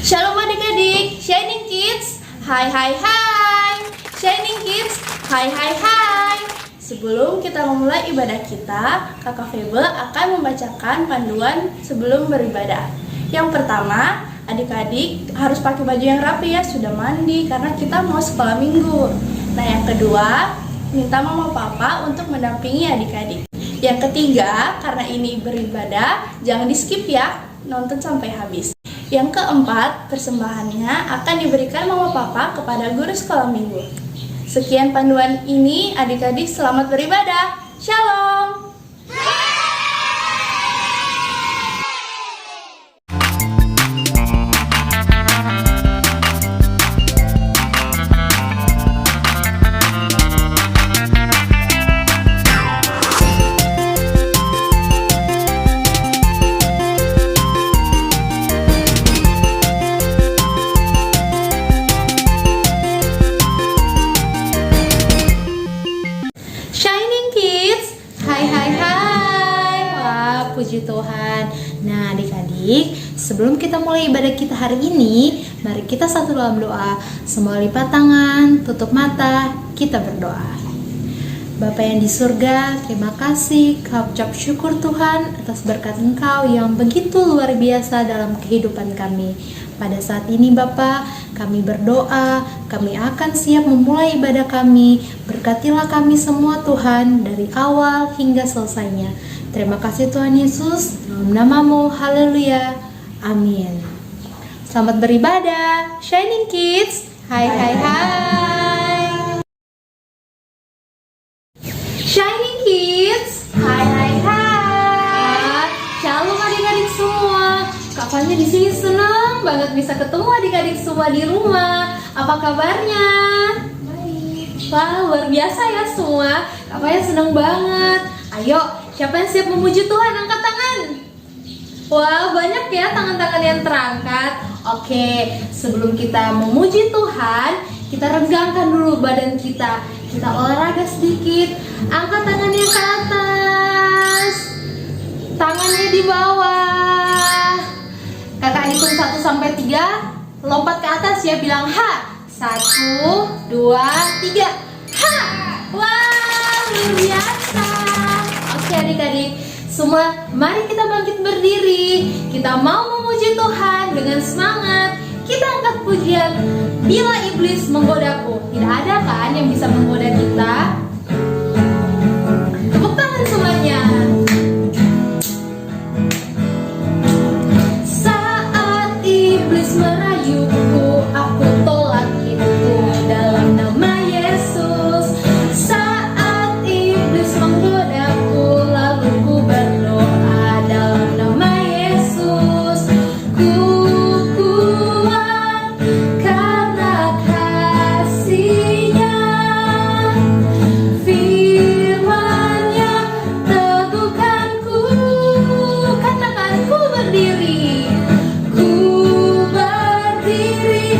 Shalom adik-adik, Shining Kids. Hai hai hai. Shining Kids, hai hai hai. Sebelum kita memulai ibadah kita, Kakak Febe akan membacakan panduan sebelum beribadah. Yang pertama, adik-adik harus pakai baju yang rapi ya, sudah mandi karena kita mau sekolah minggu. Nah, yang kedua, minta mama papa untuk mendampingi adik-adik. Yang ketiga, karena ini beribadah, jangan di-skip ya, nonton sampai habis. Yang keempat, persembahannya akan diberikan mama papa kepada guru sekolah minggu. Sekian panduan ini, adik-adik selamat beribadah. Shalom. Puji Tuhan. Nah adik-adik, sebelum kita mulai ibadah kita hari ini, mari kita satu dalam doa. Semua lipat tangan, tutup mata, kita berdoa. Bapa yang di surga, terima kasih, kami ucap syukur Tuhan atas berkat Engkau yang begitu luar biasa dalam kehidupan kami. Pada saat ini Bapa, kami berdoa, kami akan siap memulai ibadah kami. Berkatilah kami semua Tuhan, dari awal hingga selesainya. Terima kasih Tuhan Yesus, dalam nama-Mu, haleluya, amin. Selamat beribadah, Shining Kids, hai hai hai. Shining Kids, hai hai hai. Shalom adik-adik semua. Kakaknya di sini senang banget bisa ketemu adik-adik semua di rumah. Apa kabarnya? Baik. Wah, luar biasa ya semua. Kakaknya senang banget. Ayo, siapa yang siap memuji Tuhan? Angkat tangan. Wah, banyak ya tangan-tangan yang terangkat. Oke, sebelum kita memuji Tuhan, kita regangkan dulu badan kita. Kita olahraga sedikit. Angkat tangannya ke atas, tangannya di bawah. Kakak hitung 1 sampai 3, lompat ke atas ya, bilang ha. 1, 2, 3, ha. Wah, luar biasa. Oke adik-adik, semua mari kita bangkit berdiri. Kita mau memuji Tuhan dengan semangat. Kita angkat pujian, bila iblis menggodaku. Tidak ada kan yang bisa menggoda kita? Tepuk tangan semuanya. Saat iblis merayuku, aku tolak itu dalam nama Yesus. Saat iblis menggodaku, lalu ku berdoa dalam nama Yesus. Ku kuat karena kasih-Nya, firman-Nya teguhkanku. Katakan, ku berdiri, ku berdiri.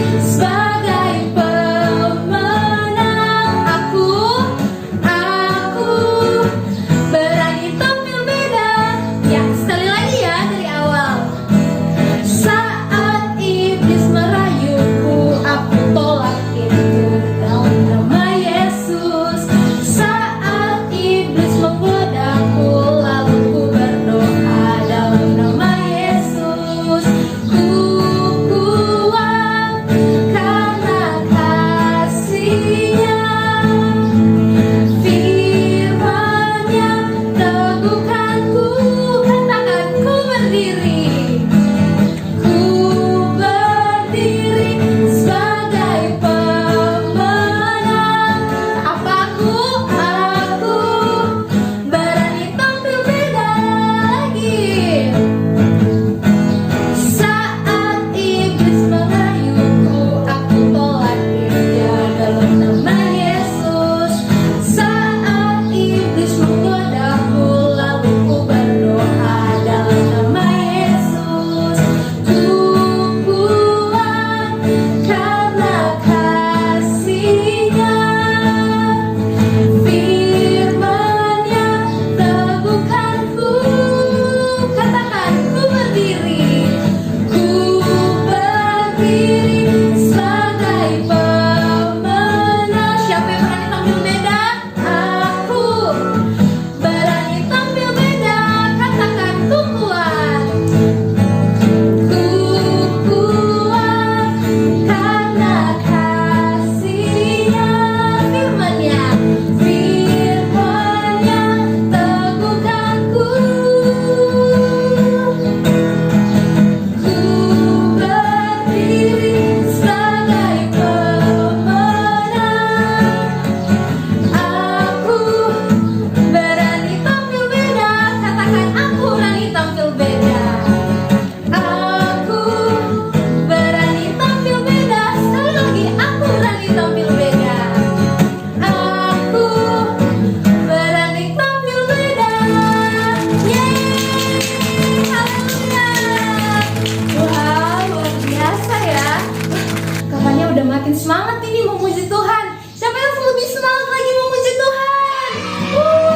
makin semangat ini memuji Tuhan. Siapa yang lebih semangat lagi memuji Tuhan?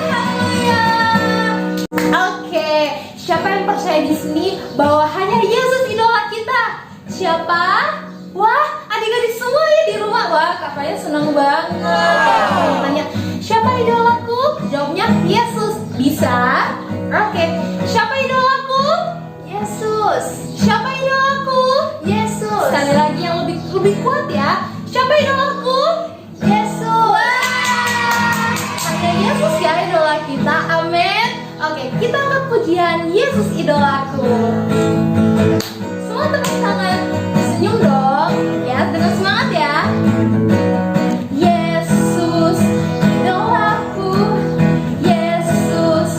Haleluya. Oke, siapa yang percaya di sini bahwa hanya Yesus idola kita? Siapa? Wah, adik-adik semua ya di rumah. Wah, Kak Faya senang banget. Oke, tanya, siapa idolaku? Jawabnya Yesus. Bisa? Oke, siapa idolaku? Yesus. Siapa idolaku? Yesus. Sekali lagi yang lebih kuat ya. Siapa idolaku? Yesus. Wah, hanya Yesus ya idola kita. Amin. Oke, kita angkat pujian Yesus idolaku. Semua tepuk tangan, senyum dong. Ya, dengan semangat ya. Yesus idolaku. Yesus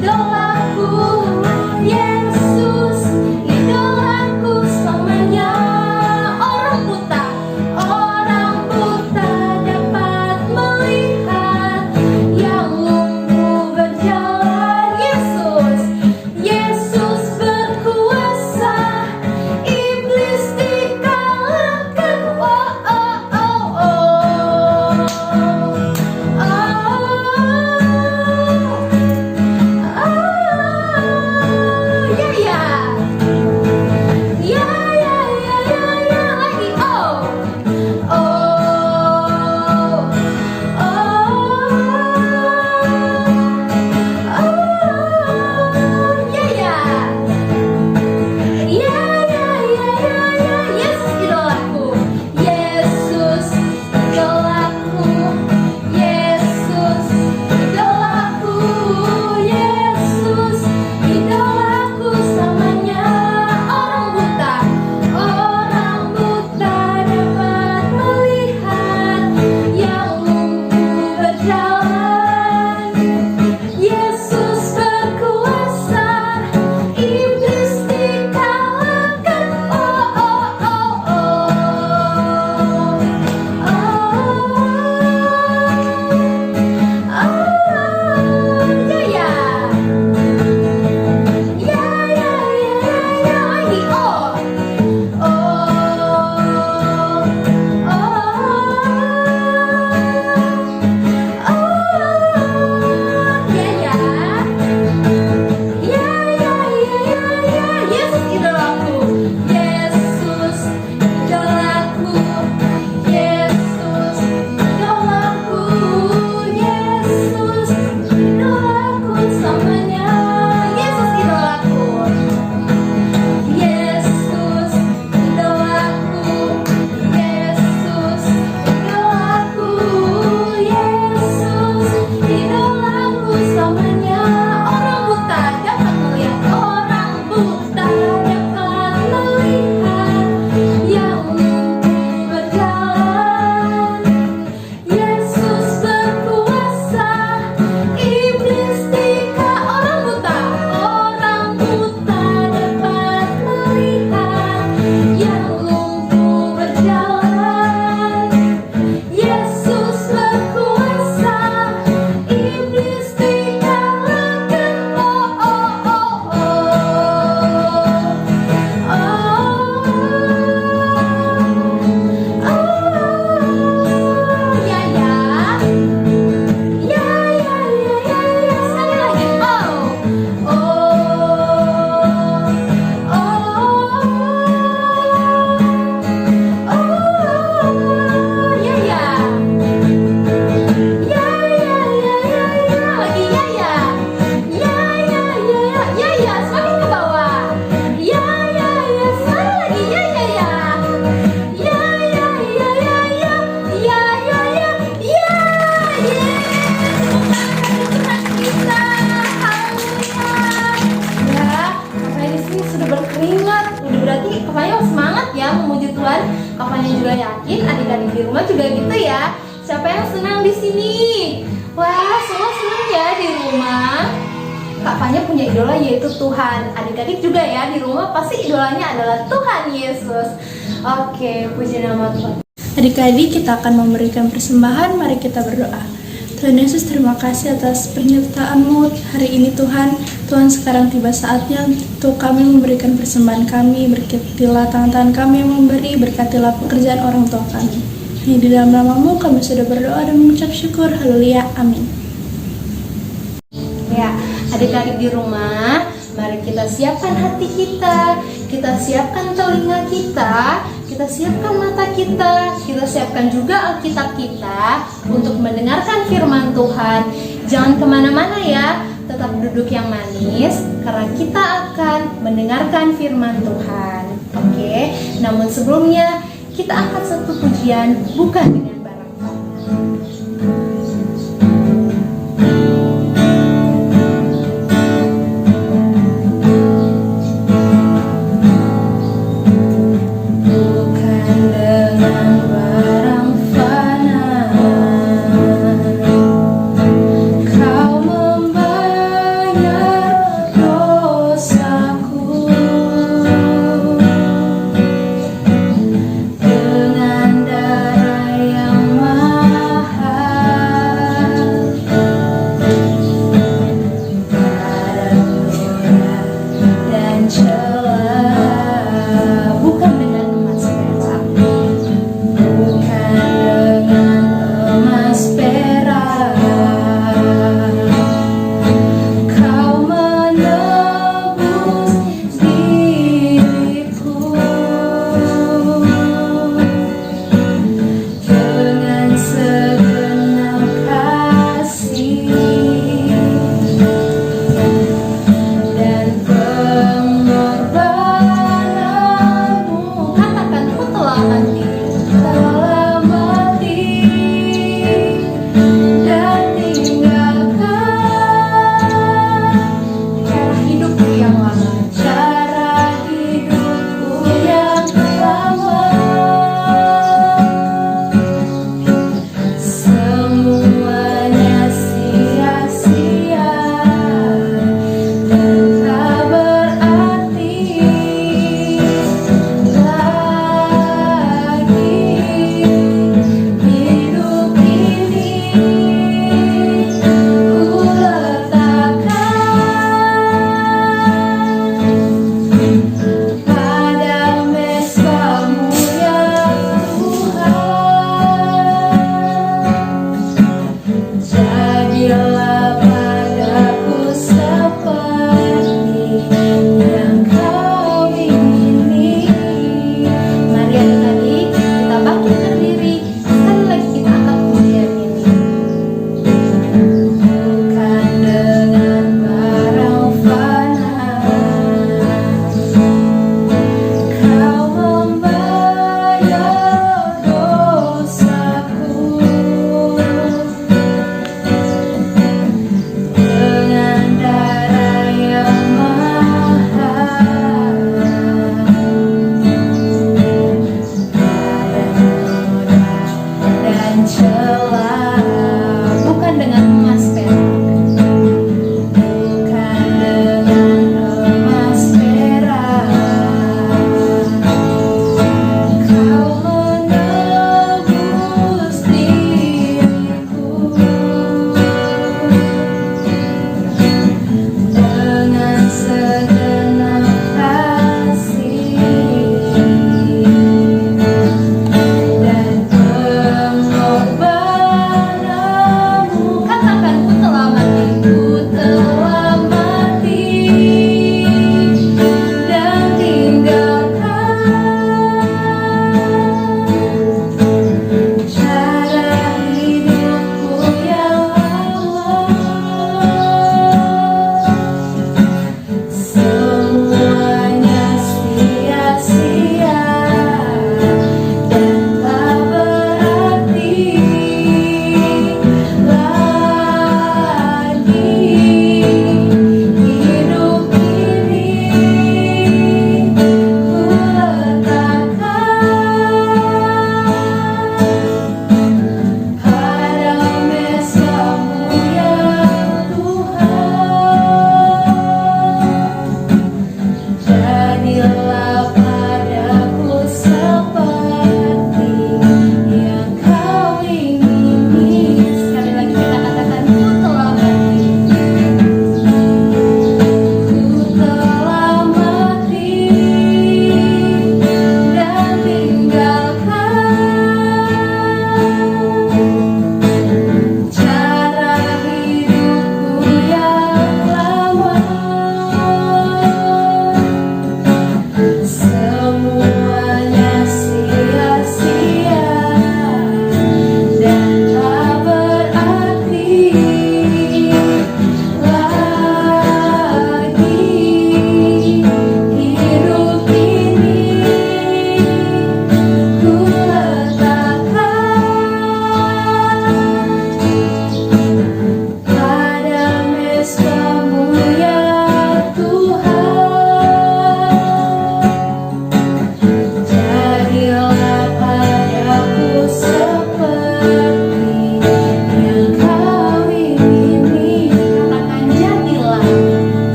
idolaku. Yesus idolaku selamanya. Orang buta dapat melihat, yang lumpuh berjalan. Yesus berkuasa, iblis dikalahkan. Oh oh oh oh. Ya ya. Ya ya ya ya ya lagi. Oh oh ya ya. Ya ya ya ya ya. Yesus idolaku. Yesus idolaku. Yesus idolaku. Yesus idolaku selamanya. Orang buta dapat melihat, yang lumpuh berjalan. Yesus berkuasa, iblis dikalahkan. Oh oh oh oh. Ya ya. Ya ya ya ya lagi. Oh ya ya. Ya ya ya ya ya. Yesus idolaku. Yesus idolaku. Yesus idolaku. Yesus idolaku selamanya. Yesus idolaku. Yesus idolaku. Yesus idolaku. Yesus idolaku selamanya. Orang buta dapat melihat. Orang buta dapat melihat, yang lumpuh berjalan. Yesus berkuasa, iblis orang buta dapat melihat, yang lumpuh berjalan. Yesus berkuasa, iblis dikalahkan. Oh oh oh oh. Ya ya. Ya ya ya ya ya. Sekali lagi. Ya ya. Ya ya ya ya ya lagi. Ya ya. Ya ya ya ya ya ya. Semakin ke bawah. Ya ya ya. Sekali lagi. Ya ya ya. Ya ya ya ya ya. Ya ya ya. Ya ya. Tuhan kita. Haleluya. Ya, Kakaknya di sini sudah berkeringat. Udah berarti Kakaknya semangat ya memuji Tuhan. Kakaknya juga yakin adik-adik di rumah juga gitu ya. Siapa yang senang di sini? Wah, semua senang ya di rumah. Kak Fanya punya idola yaitu Tuhan. Adik-adik juga ya di rumah pasti idolanya adalah Tuhan Yesus. Oke, puji nama Tuhan. Adik-adik, kita akan memberikan persembahan. Mari kita berdoa. Tuhan Yesus, terima kasih atas penyertaan-Mu hari ini Tuhan. Tuhan, sekarang tiba saatnya untuk kami memberikan persembahan kami. Berkatilah tangan-tangan kami yang memberi, berkatilah pekerjaan orang tua kami. Ini di dalam nama-Mu kami sudah berdoa dan mengucap syukur. Haleluya, amin. Ya, adik-adik di rumah, mari kita siapkan hati kita siapkan telinga kita siapkan mata kita siapkan juga Alkitab kita untuk mendengarkan firman Tuhan. Jangan kemana-mana ya, tetap duduk yang manis karena kita akan mendengarkan firman Tuhan. Oke, namun sebelumnya kita angkat satu pujian bukan dengan barang fana. Dengan darah yang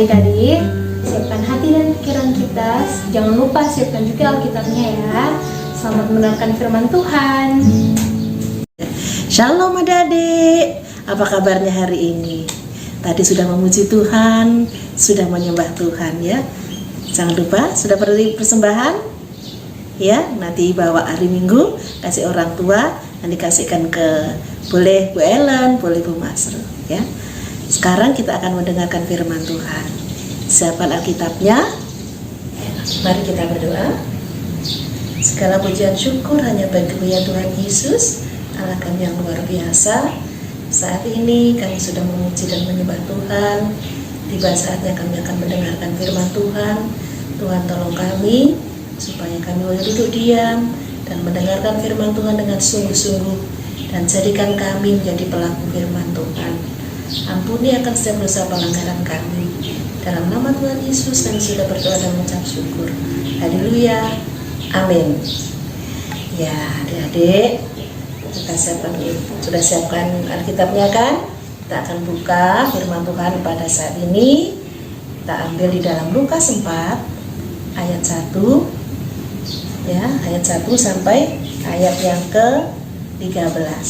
Adik-adik, siapkan hati dan pikiran kita. Jangan lupa siapkan juga Alkitabnya ya. Selamat mendengarkan firman Tuhan. Shalom adik-adik, apa kabarnya hari ini? Tadi sudah memuji Tuhan, sudah menyembah Tuhan ya. Jangan lupa, sudah beri persembahan? Ya, nanti bawa hari Minggu, kasih orang tua, nanti kasihkan ke boleh Bu Ellen, boleh Bu Masro ya. Sekarang kita akan mendengarkan firman Tuhan. Siapkan Alkitabnya. Mari kita berdoa. Segala pujian syukur hanya bagi-Mu ya Tuhan Yesus, Allah kami yang luar biasa. Saat ini kami sudah memuji dan menyembah Tuhan. Tiba saatnya kami akan mendengarkan firman Tuhan. Tuhan tolong kami supaya kami boleh duduk diam dan mendengarkan firman Tuhan dengan sungguh-sungguh, dan jadikan kami menjadi pelaku firman Tuhan. Ampuni akan setiap dosa pelanggaran kami. Dalam nama Tuhan Yesus kami sudah berdoa dan mengucap syukur. Haleluya. Amin. Ya, adik-adik, kita sudah siapkan Alkitabnya kan? Kita akan buka firman Tuhan pada saat ini. Kita ambil di dalam Lukas 4 ayat 1 ya, ayat 1 sampai ayat yang ke-13.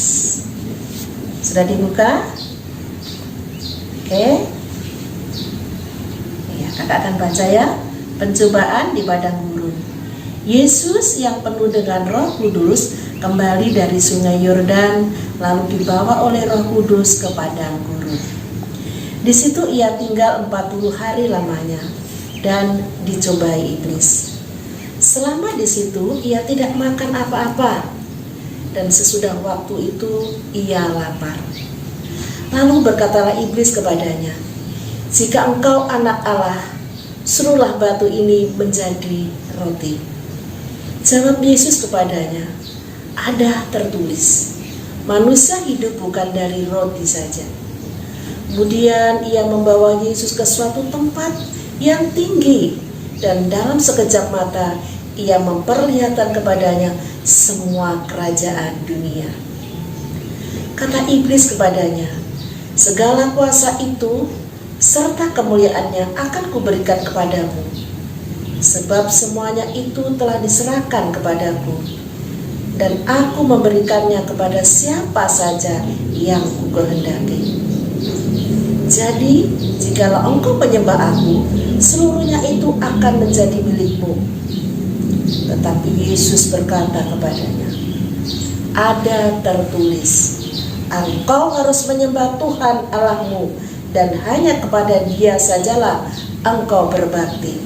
Sudah dibuka? Oke. Ya, kakak akan baca ya. Pencobaan di padang gurun. Yesus yang penuh dengan Roh Kudus kembali dari sungai Yordan, lalu dibawa oleh Roh Kudus ke padang gurun. Di situ ia tinggal 40 hari lamanya dan dicobai iblis. Selama di situ ia tidak makan apa-apa, dan sesudah waktu itu ia lapar. Lalu berkatalah iblis kepadanya, "Jika engkau anak Allah, suruhlah batu ini menjadi roti." Jawab Yesus kepadanya, "Ada tertulis, manusia hidup bukan dari roti saja." Kemudian ia membawa Yesus ke suatu tempat yang tinggi, dan dalam sekejap mata ia memperlihatkan kepadanya semua kerajaan dunia. Kata iblis kepadanya, "Segala kuasa itu serta kemuliaannya akan kuberikan kepadamu, sebab semuanya itu telah diserahkan kepadaku, dan aku memberikannya kepada siapa saja yang kukehendaki. Jadi, jikalau engkau menyembah aku, seluruhnya itu akan menjadi milikmu." Tetapi Yesus berkata kepadanya, "Ada tertulis, engkau harus menyembah Tuhan Allahmu, dan hanya kepada Dia sajalah engkau berbakti."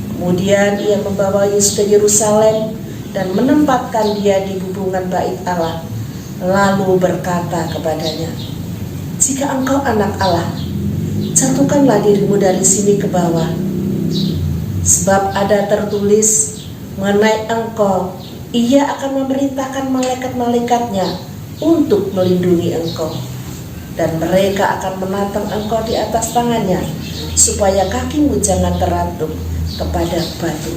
Kemudian ia membawa Yesus ke Yerusalem dan menempatkan dia di hubungan bait Allah, lalu berkata kepadanya, "Jika engkau anak Allah, jatuhkanlah dirimu dari sini ke bawah. Sebab ada tertulis mengenai engkau, ia akan memerintahkan malaikat-malaikatnya untuk melindungi engkau, dan mereka akan menatang engkau di atas tangannya, supaya kakimu jangan terantuk kepada batu."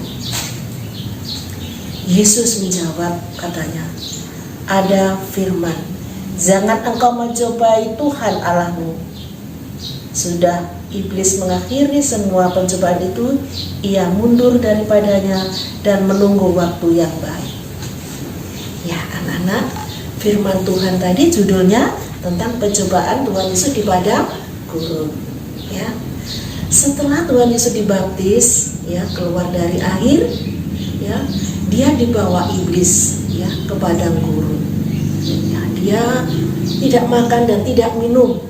Yesus menjawab katanya, "Ada firman, jangan engkau mencobai Tuhan Allahmu." Sudah iblis mengakhiri semua pencobaan itu, ia mundur daripadanya dan menunggu waktu yang baik. Ya anak-anak, firman Tuhan tadi judulnya tentang pencobaan Tuhan Yesus di padang gurun. Ya, setelah Tuhan Yesus dibaptis, ya keluar dari air, ya dia dibawa iblis ya ke padang gurun. Ya, dia tidak makan dan tidak minum.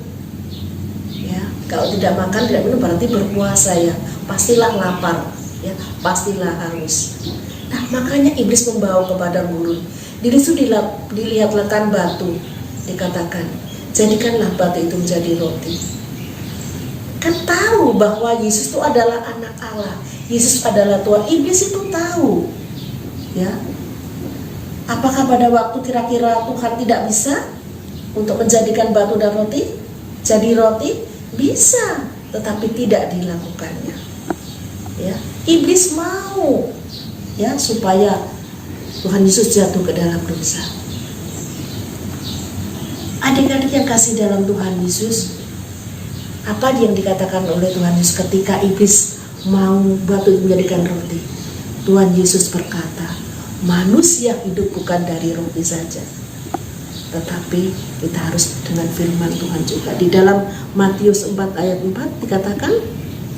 Kalau tidak makan, tidak minum berarti berpuasa ya. Pastilah lapar, ya, pastilah haus. Nah, makanya iblis membawa ke padang gurun. Di situ dilihat lekan batu, dikatakan, "Jadikanlah batu itu menjadi roti." Kan tahu bahwa Yesus itu adalah anak Allah. Yesus adalah Tuhan. Iblis itu tahu. Ya. Apakah pada waktu kira-kira Tuhan tidak bisa untuk menjadikan batu dan roti jadi roti? Bisa, tetapi tidak dilakukannya. Ya, iblis mau ya supaya Tuhan Yesus jatuh ke dalam dosa. Adik-adik yang kasih dalam Tuhan Yesus, Apa yang dikatakan oleh Tuhan Yesus ketika iblis mau batu itu menjadikan roti? Tuhan Yesus berkata, manusia hidup bukan dari roti saja, tetapi kita harus dengan firman Tuhan juga. Di dalam Matius 4 ayat 4 dikatakan,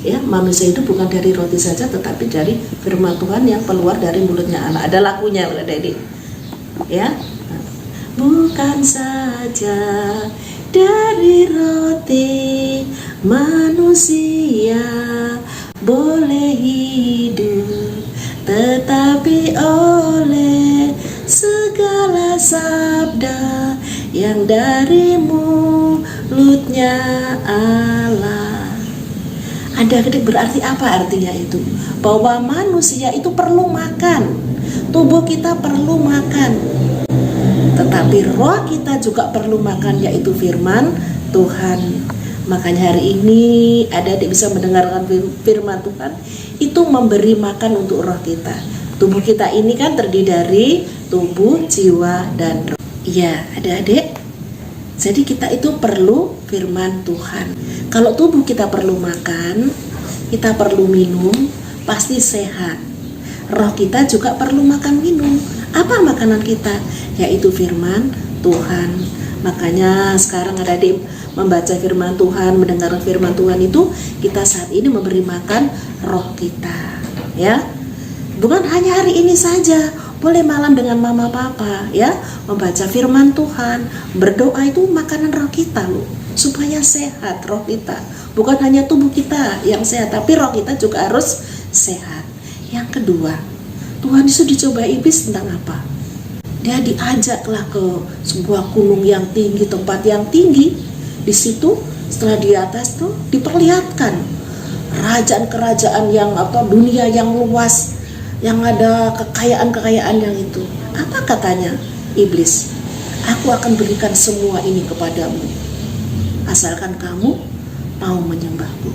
ya, manusia itu bukan dari roti saja, tetapi dari firman Tuhan yang keluar dari mulutnya Allah. Ada lagunya, Adik. Ya, bukan saja dari roti manusia boleh hidup, tetapi oleh segala sabda yang dari mulutnya Allah. Adik-adik, berarti apa artinya itu? Bahwa manusia itu perlu makan. Tubuh kita perlu makan, tetapi roh kita juga perlu makan, yaitu firman Tuhan. Makanya hari ini adik-adik bisa mendengarkan firman Tuhan, itu memberi makan untuk roh kita. Tubuh kita ini kan terdiri dari tubuh, jiwa, dan roh. Iya, adik-adik. Jadi kita itu perlu firman Tuhan. Kalau tubuh kita perlu makan, kita perlu minum, pasti sehat. Roh kita juga perlu makan minum. Apa makanan kita? Yaitu firman Tuhan. Makanya sekarang adik-adik membaca firman Tuhan, mendengar firman Tuhan itu, kita saat ini memberi makan roh kita, ya. Bukan hanya hari ini saja, boleh malam dengan mama papa, ya, membaca firman Tuhan, berdoa, itu makanan roh kita loh, supaya sehat roh kita. Bukan hanya tubuh kita yang sehat, tapi roh kita juga harus sehat. Yang kedua, Tuhan Yesus dicoba iblis tentang apa? Dia diajaklah ke sebuah gunung yang tinggi, tempat yang tinggi. Di situ setelah di atas tuh diperlihatkan kerajaan-kerajaan yang atau dunia yang luas, yang ada kekayaan-kekayaan yang itu. Apa katanya iblis? Aku akan berikan semua ini kepadamu, asalkan kamu mau menyembahku.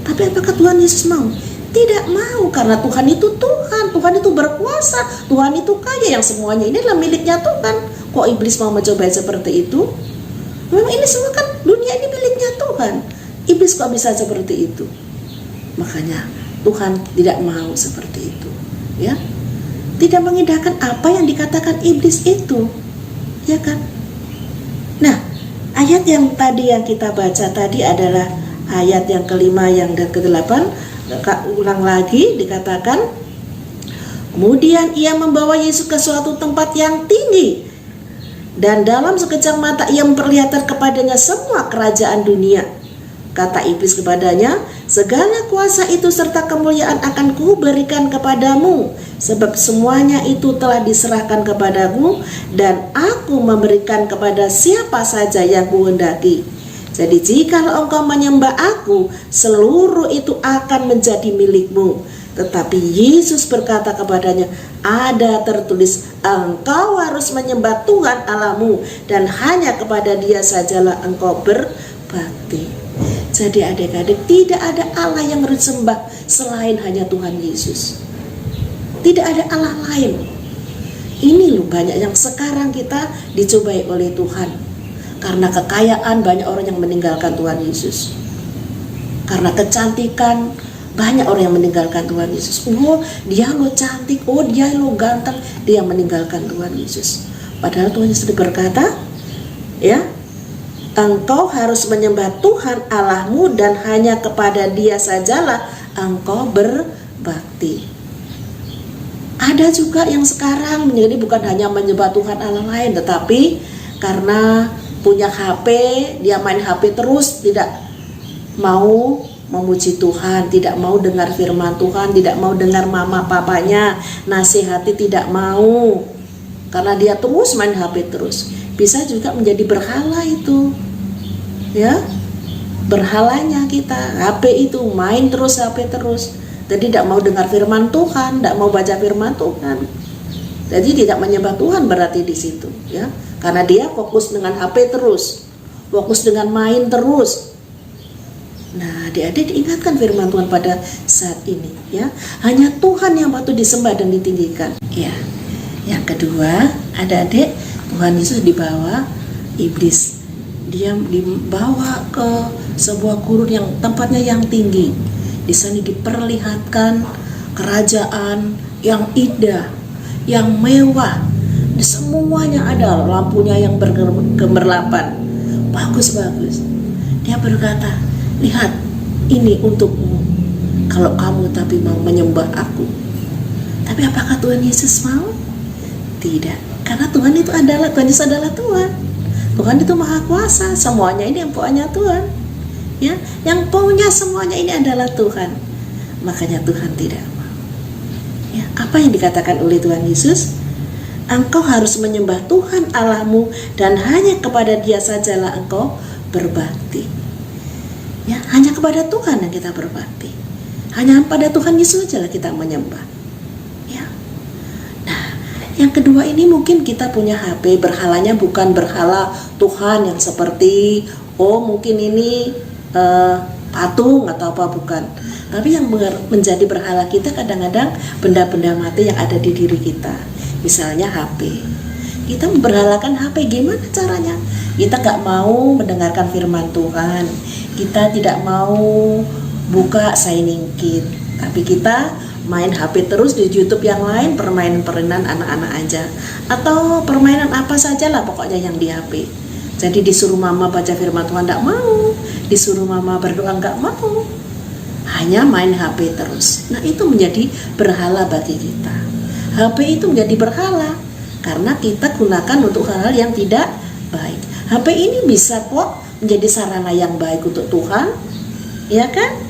Tapi apakah Tuhan Yesus mau? Tidak mau, karena Tuhan itu Tuhan, Tuhan itu berkuasa, Tuhan itu kaya, yang semuanya ini adalah miliknya Tuhan. Kok iblis mau mencoba seperti itu? Memang ini semua kan dunia ini miliknya Tuhan. Iblis kok bisa seperti itu? Makanya Tuhan tidak mau seperti itu, ya. Tidak mengindahkan apa yang dikatakan iblis itu, ya kan? Nah, ayat yang tadi yang kita baca tadi adalah ayat yang kelima yang dan ke-8. Ulang lagi dikatakan, kemudian ia membawa Yesus ke suatu tempat yang tinggi, dan dalam sekejap mata ia memperlihatkan kepadanya semua kerajaan dunia. Kata iblis kepadanya, segala kuasa itu serta kemuliaan akan kuberikan kepadamu, sebab semuanya itu telah diserahkan kepadamu, dan aku memberikan kepada siapa saja yang kuhendaki. Jadi jikalau engkau menyembah aku, seluruh itu akan menjadi milikmu. Tetapi Yesus berkata kepadanya, ada tertulis, engkau harus menyembah Tuhan Allahmu, dan hanya kepada Dia sajalah engkau berbakti. Jadi adik-adik, tidak ada Allah yang harus sembah selain hanya Tuhan Yesus. Tidak ada Allah lain. Ini loh banyak yang sekarang kita dicobai oleh Tuhan. Karena kekayaan, banyak orang yang meninggalkan Tuhan Yesus. Karena kecantikan, banyak orang yang meninggalkan Tuhan Yesus. Oh, dia lo cantik, oh dia lo ganteng, dia meninggalkan Tuhan Yesus. Padahal Tuhan Yesus berkata, ya, engkau harus menyembah Tuhan Allahmu, dan hanya kepada Dia sajalah engkau berbakti. Ada juga yang sekarang menjadi bukan hanya menyembah Tuhan Allah lain, tetapi karena punya HP, dia main HP terus, tidak mau memuji Tuhan, tidak mau dengar firman Tuhan, tidak mau dengar mama papanya nasihati, tidak mau, karena dia terus main HP terus. Bisa juga menjadi berhala itu, ya, berhalanya kita, HP itu main terus, HP terus. Jadi tidak mau dengar firman Tuhan, tidak mau baca firman Tuhan. Jadi tidak menyembah Tuhan berarti di situ, ya. Karena dia fokus dengan HP terus, fokus dengan main terus. Nah, adik-adik diingatkan firman Tuhan pada saat ini, ya. Hanya Tuhan yang patut disembah dan ditinggikan. Ya. Yang kedua, adik-adik, Tuhan Yesus dibawa iblis dia dibawa ke sebuah gurun yang tempatnya yang tinggi. Di sana diperlihatkan kerajaan yang indah, yang mewah. Semuanya ada, lampunya yang bergemerlapan, bagus-bagus. Dia berkata, lihat, ini untukmu kalau kamu tapi mau menyembah aku. Tapi apakah Tuhan Yesus mau? Tidak, karena Tuhan Yesus adalah Tuhan. Tuhan itu maha kuasa, semuanya ini yang punya Tuhan. Ya, yang punya semuanya ini adalah Tuhan. Makanya Tuhan tidak mau. Ya, apa yang dikatakan oleh Tuhan Yesus? Engkau harus menyembah Tuhan Allahmu dan hanya kepada Dia sajalah engkau berbakti. Ya, hanya kepada Tuhan yang kita berbakti. Hanya pada Tuhan Yesus sajalah kita menyembah. Ya. Nah, yang kedua ini mungkin kita punya HP, berhalanya bukan berhala Tuhan yang seperti mungkin ini patung atau apa, bukan. Tapi yang menjadi berhala kita kadang-kadang benda-benda mati yang ada di diri kita. Misalnya HP. Kita memberhalakan HP, gimana caranya? Kita gak mau mendengarkan firman Tuhan. Kita tidak mau buka signing kit. Tapi kita main HP terus di YouTube yang lain, permainan-permainan anak-anak aja. Atau permainan apa saja lah pokoknya yang di HP. Jadi disuruh mama baca firman Tuhan gak mau. Disuruh mama berdoa gak mau. Hanya main HP terus. Nah, itu menjadi berhala bagi kita. HP itu menjadi berhala karena kita gunakan untuk hal-hal yang tidak baik. HP ini bisa kok menjadi sarana yang baik untuk Tuhan, ya kan?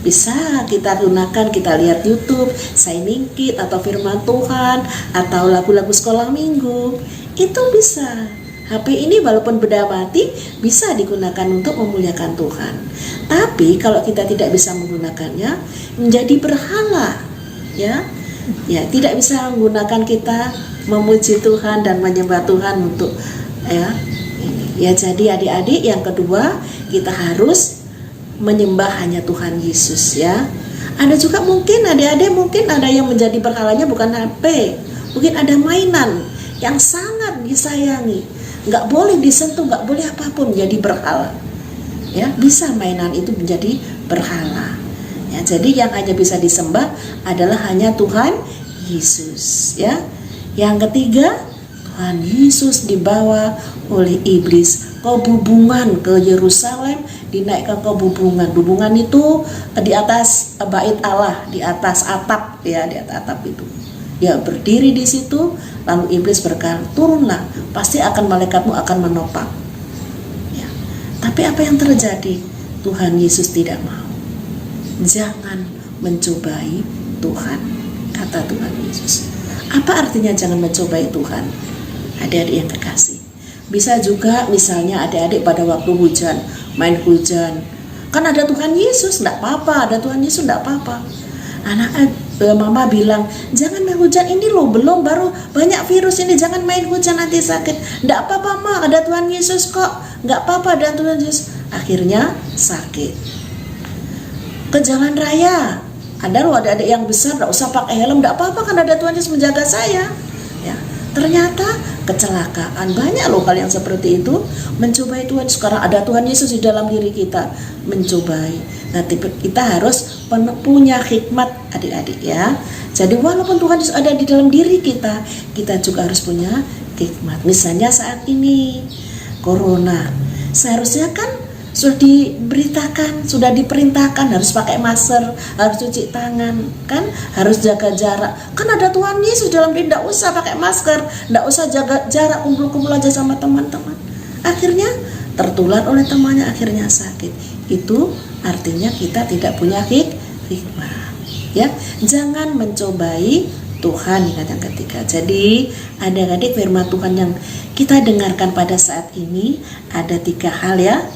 Bisa kita gunakan, kita lihat YouTube, signing kit atau firman Tuhan atau lagu-lagu sekolah minggu. Itu bisa. HP ini walaupun benda mati bisa digunakan untuk memuliakan Tuhan. Tapi kalau kita tidak bisa menggunakannya, menjadi berhala, ya. Ya, tidak bisa menggunakan kita memuji Tuhan dan menyembah Tuhan untuk ya jadi adik-adik, yang kedua kita harus menyembah hanya Tuhan Yesus, ya. Ada juga mungkin adik-adik mungkin ada yang menjadi berhalanya bukan HP, mungkin ada mainan yang sangat disayangi, nggak boleh disentuh, nggak boleh apapun, jadi berhala. Ya, bisa mainan itu menjadi berhala. Ya, jadi yang hanya bisa disembah adalah hanya Tuhan Yesus, ya. Yang ketiga, Tuhan Yesus dibawa oleh iblis ke bubungan, ke Yerusalem, dinaikkan ke bubungan. Bubungan itu di atas bait Allah, di atas atap, ya, di atas atap itu. Dia berdiri di situ, lalu iblis berkata, turunlah, pasti malaikatmu akan menopang. Ya. Tapi apa yang terjadi? Tuhan Yesus tidak mau. Jangan mencobai Tuhan, kata Tuhan Yesus. Apa artinya jangan mencobai Tuhan? Adik-adik yang kekasih, bisa juga misalnya adik-adik pada waktu hujan, main hujan, kan ada Tuhan Yesus, enggak apa-apa, ada Tuhan Yesus, enggak apa-apa. Mama bilang, jangan main hujan ini loh, belum, baru banyak virus ini, jangan main hujan nanti sakit. Enggak apa-apa Ma, ada Tuhan Yesus kok, enggak apa-apa, ada Tuhan Yesus. Akhirnya sakit. Ke jalan raya, ada loh adik-adik yang besar enggak usah pakai helm, enggak apa-apa kan ada Tuhan Yesus menjaga saya. Ya, ternyata kecelakaan. Banyak loh hal yang seperti itu. Mencobai Tuhan. Sekarang ada Tuhan Yesus di dalam diri kita, mencobai. Nanti kita harus punya hikmat adik-adik, ya. Jadi walaupun Tuhan Yesus ada di dalam diri kita, kita juga harus punya hikmat. Misalnya saat ini corona, seharusnya kan sudah diberitakan, sudah diperintahkan harus pakai masker, harus cuci tangan, kan, harus jaga jarak. Kan ada Tuhan Yesus dalam diri, tidak usah pakai masker, tidak usah jaga jarak, kumpul-kumpul aja sama teman-teman. Akhirnya tertular oleh temannya, akhirnya sakit. Itu artinya kita tidak punya hikmah. Ya, jangan mencobai Tuhan, yang ketiga. Jadi adik-adik, firman Tuhan yang kita dengarkan pada saat ini ada 3 hal, ya.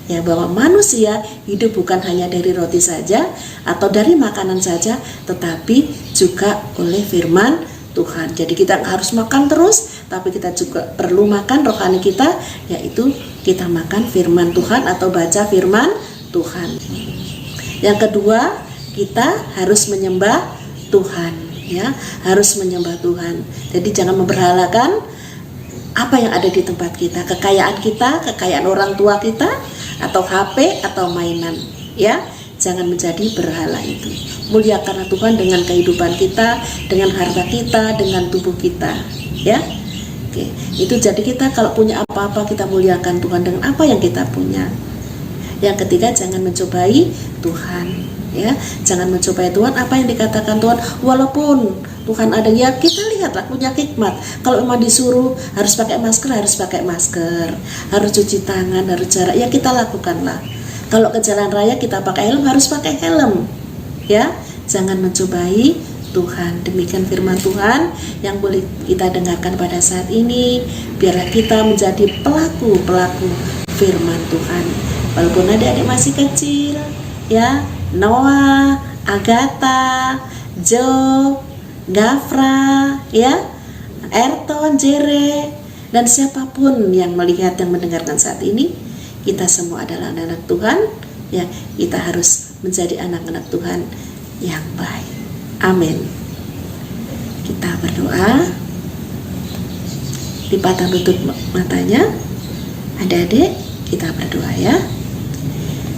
Ya, bahwa manusia hidup bukan hanya dari roti saja atau dari makanan saja, tetapi juga oleh firman Tuhan. Jadi kita harus makan terus, tapi kita juga perlu makan rohani kita, yaitu kita makan firman Tuhan atau baca firman Tuhan. Yang kedua, kita harus menyembah Tuhan, ya, harus menyembah Tuhan. Jadi jangan memberhalakan apa yang ada di tempat kita, kekayaan orang tua kita, atau HP, atau mainan, ya. Jangan menjadi berhala itu. Muliakanlah Tuhan dengan kehidupan kita, dengan harta kita, dengan tubuh kita, ya. Oke, itu jadi kita kalau punya apa-apa kita muliakan Tuhan dengan apa yang kita punya. Yang ketiga, jangan mencobai Tuhan, ya. Jangan mencobai Tuhan apa yang dikatakan Tuhan, walaupun Tuhan ada, ya kita lihatlah punya hikmat. Kalau memang disuruh harus pakai masker, harus cuci tangan, harus jarak, ya kita lakukanlah. Kalau ke jalan raya kita pakai helm, harus pakai helm, ya. Jangan mencobai Tuhan. Demikian firman Tuhan yang boleh kita dengarkan pada saat ini. Biarlah kita menjadi pelaku firman Tuhan. Walaupun adik-adik masih kecil, ya, Noah, Agatha, Joe, Gafra, ya, Ayrton, Jere, dan siapapun yang melihat dan mendengarkan saat ini, kita semua adalah anak-anak Tuhan, ya. Kita harus menjadi anak-anak Tuhan yang baik. Amin. Kita berdoa. Dipatah tutup matanya. Adik-adik, kita berdoa, ya.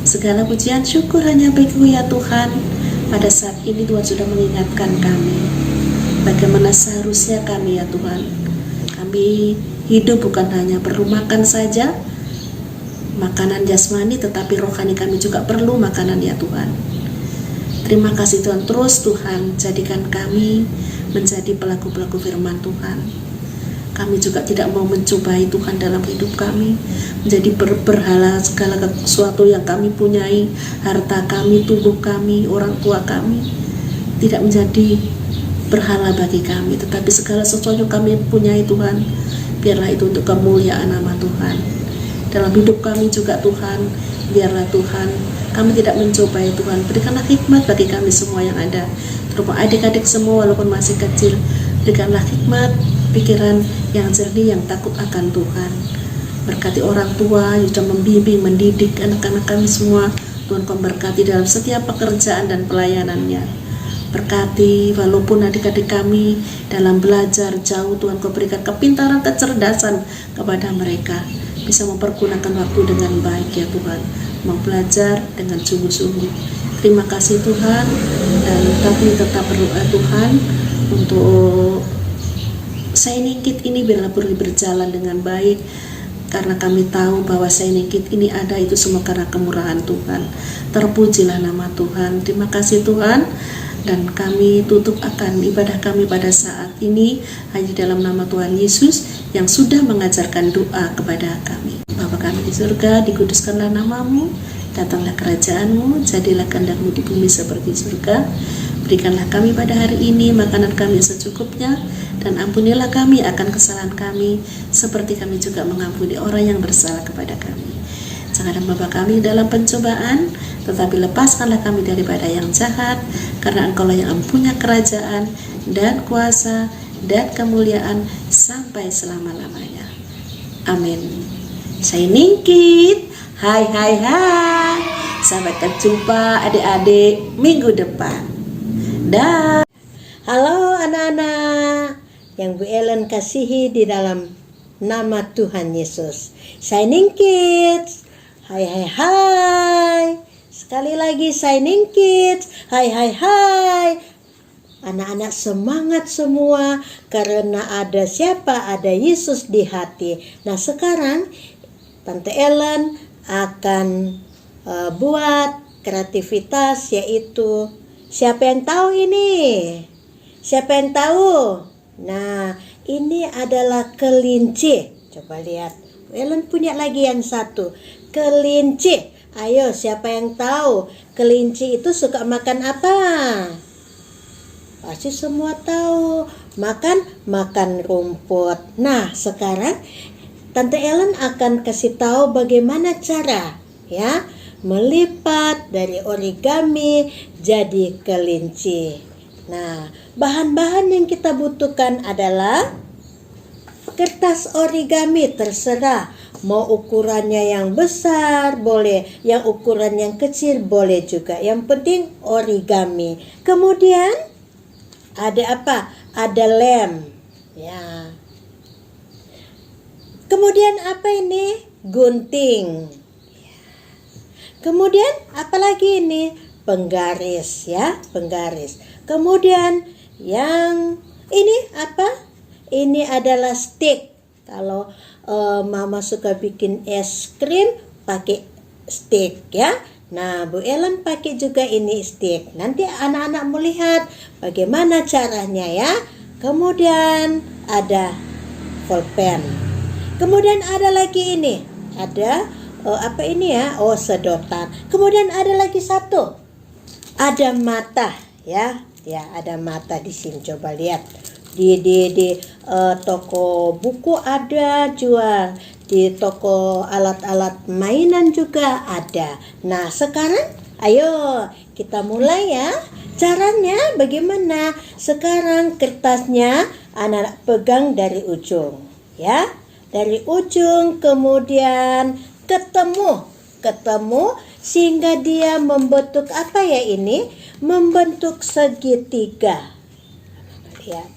Segala pujian syukur hanya bagi-Mu, ya Tuhan. Pada saat ini Tuhan sudah mengingatkan kami bagaimana seharusnya kami, ya Tuhan. Kami hidup bukan hanya perlu makan saja, makanan jasmani, tetapi rohani kami juga perlu makanan, ya Tuhan. Terima kasih Tuhan. Terus Tuhan jadikan kami menjadi pelaku-pelaku firman Tuhan. Kami juga tidak mau mencobai Tuhan dalam hidup kami, menjadi berhala segala sesuatu yang kami punyai, harta kami, tubuh kami, orang tua kami, tidak menjadi berhala bagi kami, tetapi segala sesuatu yang kami punyai Tuhan, biarlah itu untuk kemuliaan nama Tuhan. Dalam hidup kami juga Tuhan, biarlah Tuhan kami tidak mencobai Tuhan. Berikanlah hikmat bagi kami semua yang ada, terutama adik-adik semua walaupun masih kecil. Berikanlah hikmat, pikiran yang jernih, yang takut akan Tuhan. Berkati orang tua yang sudah membimbing, mendidik anak-anak kami semua. Tuhan Kau berkati dalam setiap pekerjaan dan pelayanannya. Berkati walaupun adik-adik kami dalam belajar jauh, Tuhan Kau berikan kepintaran, kecerdasan kepada mereka, bisa mempergunakan waktu dengan baik, ya Tuhan, mau belajar dengan sungguh-sungguh. Terima kasih Tuhan, dan kami tetap berdoa Tuhan untuk Shining Kids ini biarlah boleh berjalan dengan baik, karena kami tahu bahwa Shining Kids ini ada itu semua karena kemurahan Tuhan. Terpujilah nama Tuhan. Terima kasih Tuhan, dan kami tutup akan ibadah kami pada saat ini hanya dalam nama Tuhan Yesus yang sudah mengajarkan doa kepada kami. Bapa kami di surga, dikuduskanlah namamu, datanglah kerajaan-Mu, jadilah kehendak-Mu di bumi seperti surga. Berikanlah kami pada hari ini makanan kami secukupnya, dan ampunilah kami akan kesalahan kami, seperti kami juga mengampuni orang yang bersalah kepada kami. Jangan membawa kami dalam pencobaan, tetapi lepaskanlah kami daripada yang jahat, karena Engkau-lah yang punya kerajaan dan kuasa dan kemuliaan sampai selama-lamanya. Amin. Shining Kids, hai. Sampai berjumpa adik-adik minggu depan. Dah. Halo anak-anak yang Bu Ellen kasihi di dalam nama Tuhan Yesus. Shining Kids, hai. Sekali lagi Shining Kids, hai. Anak-anak semangat semua karena ada siapa? Ada Yesus di hati. Nah sekarang Tante Ellen akan buat kreativitas, yaitu siapa yang tahu ini? Siapa yang tahu? Nah, ini adalah kelinci. Coba lihat. Ellen punya lagi yang satu. Kelinci. Ayo, siapa yang tahu? Kelinci itu suka makan apa? Pasti semua tahu. Makan rumput. Nah, sekarang Tante Ellen akan kasih tahu bagaimana cara, ya, melipat dari origami jadi kelinci. Nah, bahan-bahan yang kita butuhkan adalah kertas origami, terserah. Mau ukurannya yang besar boleh, yang ukuran yang kecil boleh juga. Yang penting origami. Kemudian ada apa? Ada lem. Ya. Kemudian apa ini? Gunting. Kemudian apa lagi ini? Penggaris ya, penggaris. Kemudian yang ini apa? Ini adalah stick. Kalau Mama suka bikin es krim pakai stick ya. Nah, Bu Ellen pakai juga ini stick. Nanti anak-anak melihat bagaimana caranya ya. Kemudian ada pulpen. Kemudian ada lagi ini. Ada apa ini ya? Oh, sedotan. Kemudian ada lagi satu. Ada mata ya. Ya, ada mata di sini. Coba lihat. Di toko buku ada jual. Di toko alat-alat mainan juga ada. Nah, sekarang ayo kita mulai ya. Caranya bagaimana? Sekarang kertasnya anak-anak pegang dari ujung ya. Dari ujung kemudian ketemu sehingga dia membentuk apa ya ini? Membentuk segitiga. Lihat.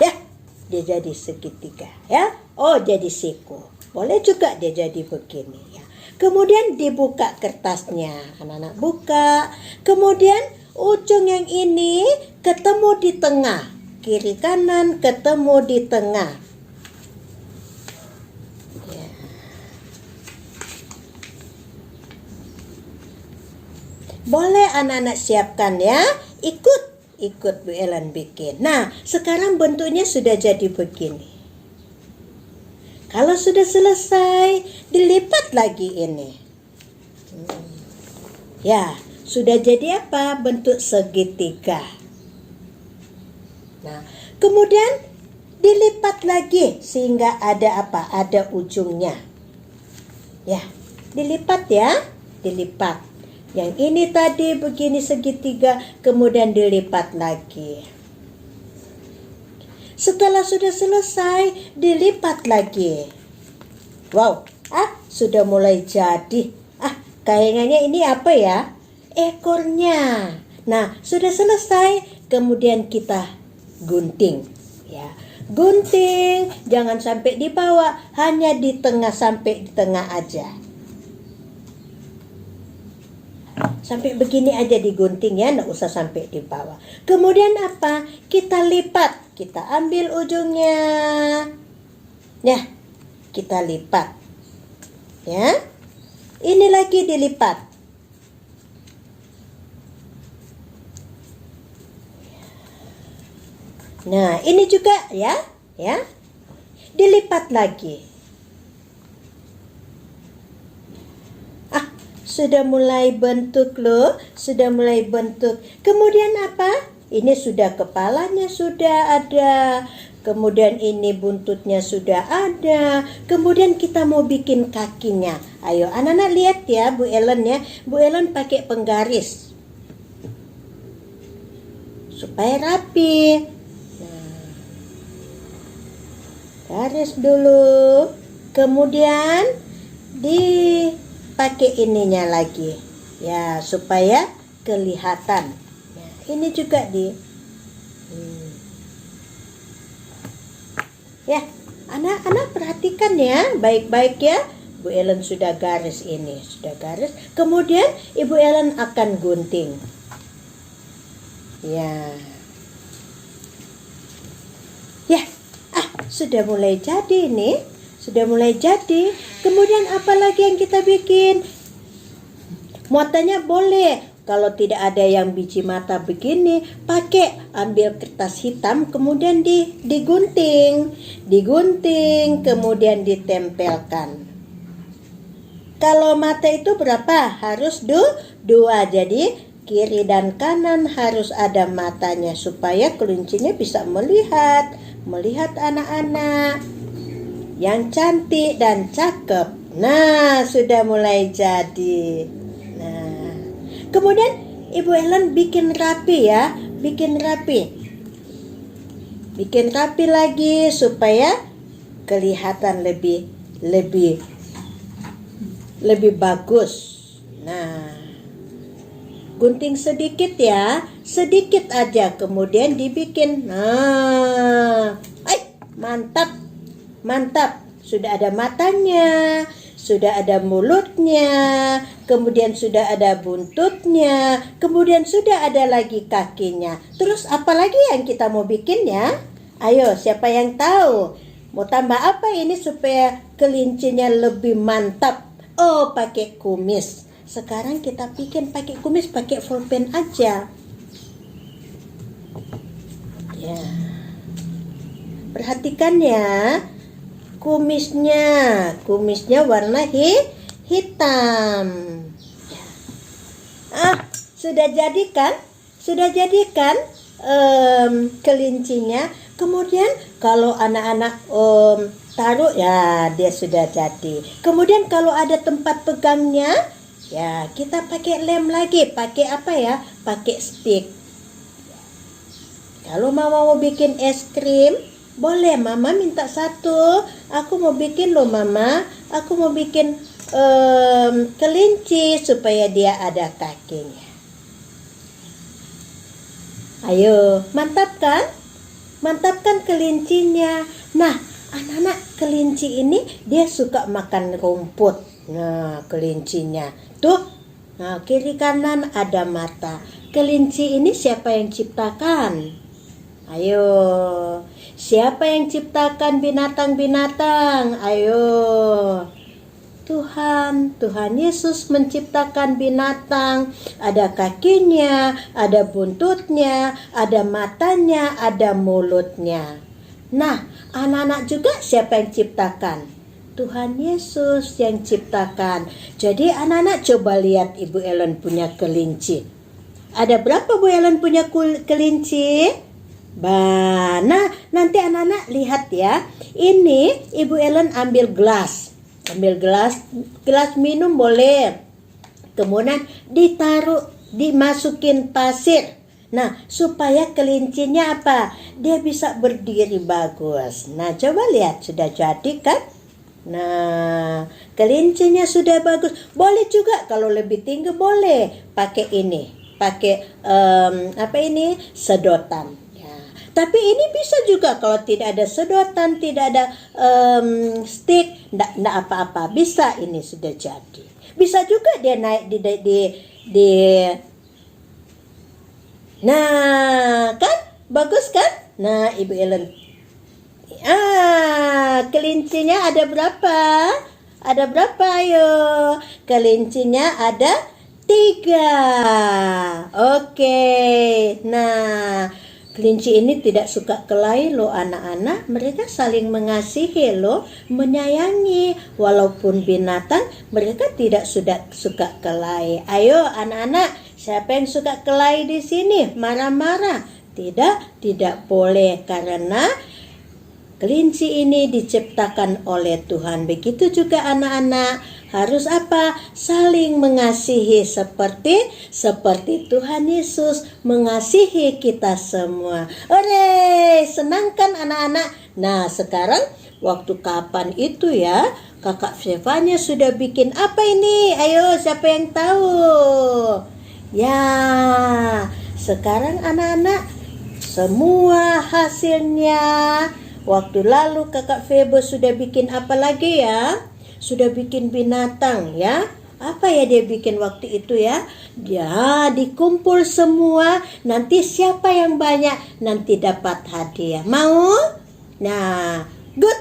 Ya, dia jadi segitiga ya. Oh, jadi siku. Boleh juga dia jadi begini ya. Kemudian dibuka kertasnya. Anak-anak buka. Kemudian ujung yang ini ketemu di tengah. Kiri kanan ketemu di tengah. Ya. Boleh anak-anak siapkan ya. Ikut Bu Ellen bikin. Nah, sekarang bentuknya sudah jadi begini. Kalau sudah selesai, dilipat lagi ini. Ya, sudah jadi apa? Bentuk segitiga. Nah, kemudian dilipat lagi sehingga ada apa? Ada ujungnya. Ya, dilipat ya. Dilipat. Yang ini tadi begini segitiga, kemudian dilipat lagi. Setelah sudah selesai, dilipat lagi. Wow, sudah mulai jadi. Kayaknya ini apa ya? Ekornya. Nah, sudah selesai, kemudian kita gunting. Ya, gunting, jangan sampai di bawah, hanya di tengah sampai di tengah aja. Sampai begini aja digunting ya, nggak usah sampai di bawah. Kemudian apa? Kita lipat. Kita ambil ujungnya. Ya, kita lipat. Ya. Ini lagi dilipat. Nah, ini juga ya. Ya. Dilipat lagi. Sudah mulai bentuk loh, sudah mulai bentuk. Kemudian apa? Ini sudah kepalanya sudah ada. Kemudian ini buntutnya sudah ada. Kemudian kita mau bikin kakinya. Ayo anak-anak lihat ya Bu Ellen ya. Bu Ellen pakai penggaris. Supaya rapi. Nah, garis dulu. Kemudian pakai ininya lagi ya supaya kelihatan. Nah, ini juga ya, anak-anak perhatikan ya baik-baik ya. Bu Ellen sudah garis ini, sudah garis. Kemudian Ibu Ellen akan gunting. Ya. Sudah mulai jadi nih. Sudah mulai jadi. Kemudian apa lagi yang kita bikin? Muatannya boleh. Kalau tidak ada yang biji mata begini, ambil kertas hitam, kemudian digunting. Digunting, kemudian ditempelkan. Kalau mata itu berapa? Harus dua. Jadi kiri dan kanan harus ada matanya supaya kelincinya bisa melihat anak-anak yang cantik dan cakep. Nah, sudah mulai jadi. Nah, kemudian Ibu Ellen bikin rapi ya, bikin rapi lagi supaya kelihatan lebih bagus. Nah, gunting sedikit ya, sedikit aja, kemudian dibikin. Nah, mantap. Mantap. Sudah ada matanya, sudah ada mulutnya, kemudian sudah ada buntutnya, kemudian sudah ada lagi kakinya. Terus apa lagi yang kita mau bikin ya? Ayo, siapa yang tahu? Mau tambah apa ini supaya kelincinya lebih mantap? Oh, pakai kumis. Sekarang kita bikin pakai kumis, pakai pulpen aja. Ya. Perhatikan ya. Kumisnya warna hitam. Sudah jadikan kelincinya. Kemudian kalau anak-anak taruh ya dia sudah jadi. Kemudian kalau ada tempat pegangnya, ya kita pakai lem lagi. Pakai apa ya? Pakai stick. Kalau mama mau bikin es krim, boleh, mama minta satu. Aku mau bikin loh mama. Aku mau bikin kelinci supaya dia ada kakinya. Ayo, mantapkan? Mantapkan kelincinya. Nah, anak-anak kelinci ini dia suka makan rumput. Nah, kelincinya. Tuh, nah kiri kanan ada mata. Kelinci ini siapa yang ciptakan? Ayo, siapa yang ciptakan binatang-binatang? Ayo, Tuhan Yesus menciptakan binatang. Ada kakinya, ada buntutnya, ada matanya, ada mulutnya. Nah, anak-anak juga siapa yang ciptakan? Tuhan Yesus yang ciptakan. Jadi anak-anak coba lihat Ibu Ellen punya kelinci. Ada berapa Bu Ellen punya kelinci? Nah, nanti anak-anak lihat ya. Ini Ibu Ellen ambil gelas minum boleh. Kemudian dimasukin pasir. Nah, supaya kelincinya apa? Dia bisa berdiri bagus. Nah, coba lihat sudah jadi kan? Nah, kelincinya sudah bagus. Boleh juga kalau lebih tinggi boleh pakai ini. Pakai sedotan. Tapi ini bisa juga kalau tidak ada sedotan, tidak ada stick, enggak apa-apa. Bisa ini sudah jadi. Bisa juga dia naik di Nah, kan? Bagus kan? Nah, Ibu Ellen. Kelincinya ada berapa? Ada berapa ayo? Kelincinya ada 3. Oke. Nah, kelinci ini tidak suka kelahi loh anak-anak. Mereka saling mengasihi loh, menyayangi. Walaupun binatang, mereka tidak suka kelahi. Ayo anak-anak, siapa yang suka kelahi di sini? Marah-marah? Tidak boleh karena kelinci ini diciptakan oleh Tuhan. Begitu juga anak-anak. Harus apa? Saling mengasihi seperti Tuhan Yesus mengasihi kita semua. Ore, senang kan anak-anak? Nah, sekarang waktu kapan itu ya? Kakak Stefania sudah bikin apa ini? Ayo, siapa yang tahu? Ya, sekarang anak-anak semua hasilnya. Waktu lalu Kakak Febo sudah bikin apa lagi ya? Sudah bikin binatang ya. Apa ya dia bikin waktu itu ya? Dia dikumpul semua. Nanti siapa yang banyak nanti dapat hadiah. Mau? Nah, good.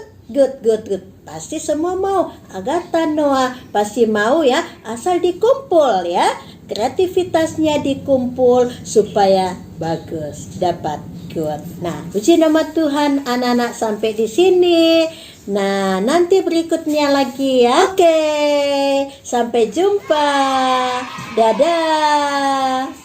Pasti semua mau. Agatha, Noah pasti mau ya. Asal dikumpul ya. Kreativitasnya dikumpul supaya bagus. Dapat good. Nah, puji nama Tuhan anak-anak sampai di sini. Nah, nanti berikutnya lagi ya. Oke, sampai jumpa. Dadah.